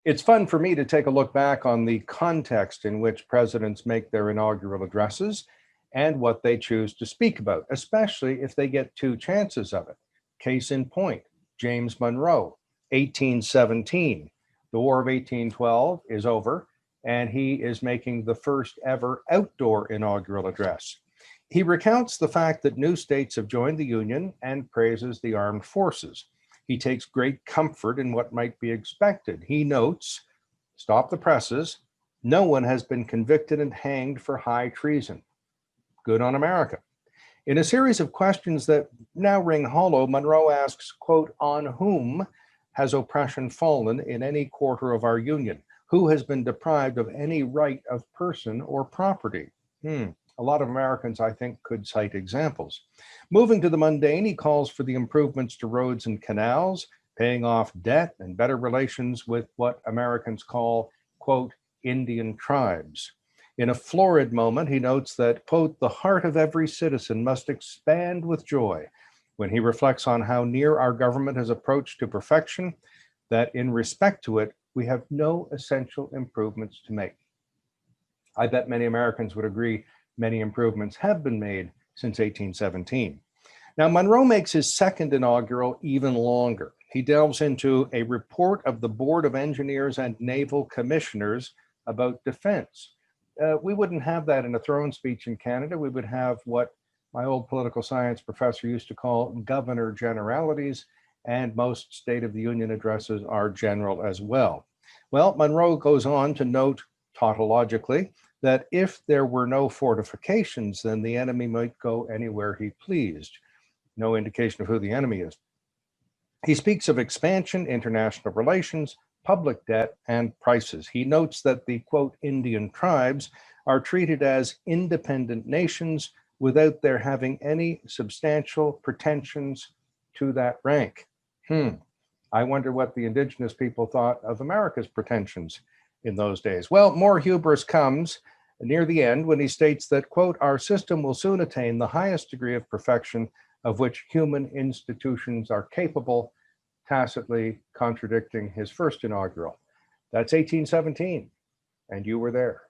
It's fun for me to take a look back on the context in which presidents make their inaugural addresses and what they choose to speak about, especially if they get two chances of it. Case in point, James Monroe, 1817. The War of 1812 is over, and he is making the first ever outdoor inaugural address. He recounts the fact that new states have joined the Union and praises the armed forces. He takes great comfort in what might be expected. He notes, stop the presses, no one has been convicted and hanged for high treason. Good on America. In a series of questions that now ring hollow, Monroe asks, quote, on whom has oppression fallen in any quarter of our Union? Who has been deprived of any right of person or property? A lot of Americans, I think, could cite examples. Moving to the mundane, he calls for the improvements to roads and canals, paying off debt and better relations with what Americans call, quote, Indian tribes. In a florid moment, he notes that, quote, the heart of every citizen must expand with joy when he reflects on how near our government has approached to perfection, that in respect to it, we have no essential improvements to make. I bet many Americans would agree many improvements have been made since 1817. Now, Monroe makes his second inaugural even longer. He delves into a report of the Board of Engineers and Naval Commissioners about defense. We wouldn't have that in a throne speech in Canada. We would have what my old political science professor used to call governor generalities, and most State of the Union addresses are general as well. Well, Monroe goes on to note tautologically that if there were no fortifications, then the enemy might go anywhere he pleased. No indication of who the enemy is. He speaks of expansion, international relations, public debt, and prices. He notes that the, quote, Indian tribes are treated as independent nations without their having any substantial pretensions to that rank. I wonder what the indigenous people thought of America's pretensions in those days. Well, more hubris comes near the end when he states that, quote, our system will soon attain the highest degree of perfection of which human institutions are capable, tacitly contradicting his first inaugural. That's 1817, and you were there.